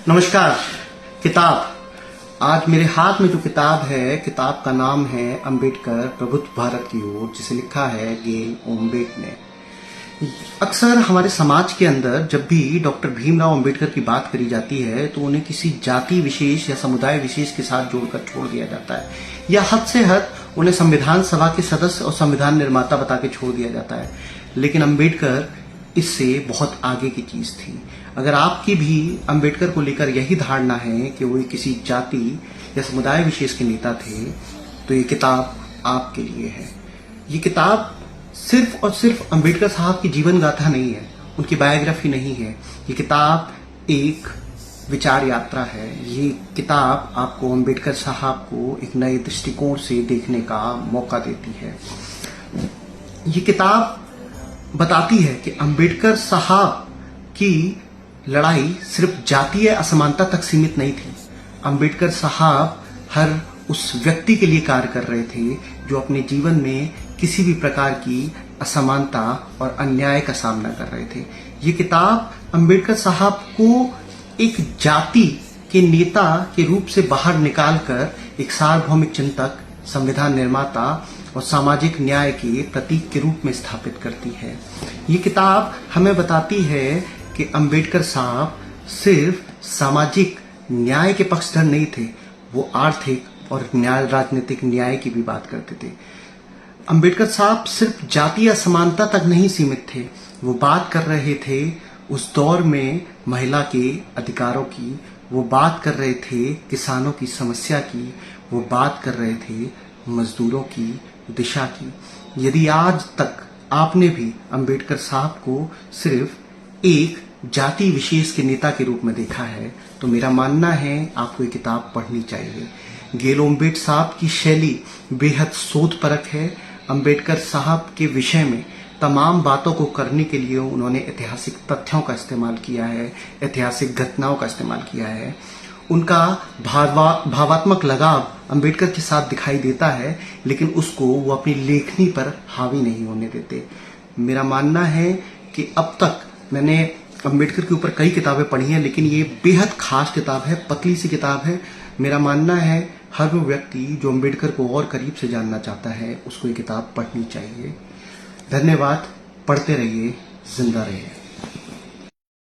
नमस्कार। किताब, आज मेरे हाथ में जो किताब है, किताब का नाम है अंबेडकर प्रबुद्ध भारत की ओर, जिसे लिखा है गेल ओम्बेक ने। अक्सर हमारे समाज के अंदर जब भी डॉक्टर भीमराव अंबेडकर की बात करी जाती है तो उन्हें किसी जाति विशेष या समुदाय विशेष के साथ जोड़कर छोड़ दिया जाता है, या हद से हद उन्हें संविधान सभा के सदस्य और संविधान निर्माता बता के छोड़ दिया जाता है। लेकिन अंबेडकर इससे बहुत आगे की चीज थी। अगर आपकी भी अंबेडकर को लेकर यही धारणा है कि वो किसी जाति या समुदाय विशेष के नेता थे, तो ये किताब आपके लिए है। ये किताब सिर्फ और सिर्फ अंबेडकर साहब की जीवन गाथा नहीं है, उनकी बायोग्राफी नहीं है। ये किताब एक विचार यात्रा है। ये किताब आपको अंबेडकर साहब को एक नए दृष्टिकोण से देखने का मौका देती है। ये किताब बताती है कि अंबेडकर साहब की लड़ाई सिर्फ जातीय असमानता तक सीमित नहीं थी। अंबेडकर साहब हर उस व्यक्ति के लिए कार्य कर रहे थे जो अपने जीवन में किसी भी प्रकार की असमानता और अन्याय का सामना कर रहे थे। ये किताब अंबेडकर साहब को एक जाति के नेता के रूप से बाहर निकालकर एक सार्वभौमिक चिंतक, संविधान निर्माता और सामाजिक न्याय के प्रतीक के रूप में स्थापित करती है। ये किताब हमें बताती है कि अंबेडकर साहब सिर्फ सामाजिक न्याय के पक्षधर नहीं थे, वो आर्थिक और राजनीतिक न्याय की भी बात करते थे। अंबेडकर साहब सिर्फ जातीय असमानता तक नहीं सीमित थे, वो बात कर रहे थे उस दौर में महिला के अधिकारों की, वो बात कर रहे थे किसानों की समस्या की, वो बात कर रहे थे मजदूरों की दिशा की। यदि आज तक आपने भी अंबेडकर साहब को सिर्फ एक जाति विशेष के नेता के रूप में देखा है, तो मेरा मानना है आपको ये किताब पढ़नी चाहिए। गेल ओम्बेक साहब की शैली बेहद शोधपरक है। अंबेडकर साहब के विषय में तमाम बातों को करने के लिए उन्होंने ऐतिहासिक तथ्यों का इस्तेमाल किया है, ऐतिहासिक घटनाओं का इस्तेमाल किया है। उनका भावात्मक लगाव अंबेडकर के साथ दिखाई देता है, लेकिन उसको वो अपनी लेखनी पर हावी नहीं होने देते। मेरा मानना है कि अब तक मैंने अंबेडकर के ऊपर कई किताबें पढ़ी हैं, लेकिन ये बेहद खास किताब है, पतली सी किताब है। मेरा मानना है हर वो व्यक्ति जो अंबेडकर को और करीब से जानना चाहता है, उसको ये किताब पढ़नी चाहिए। धन्यवाद। पढ़ते रहिए, जिंदा रहिए।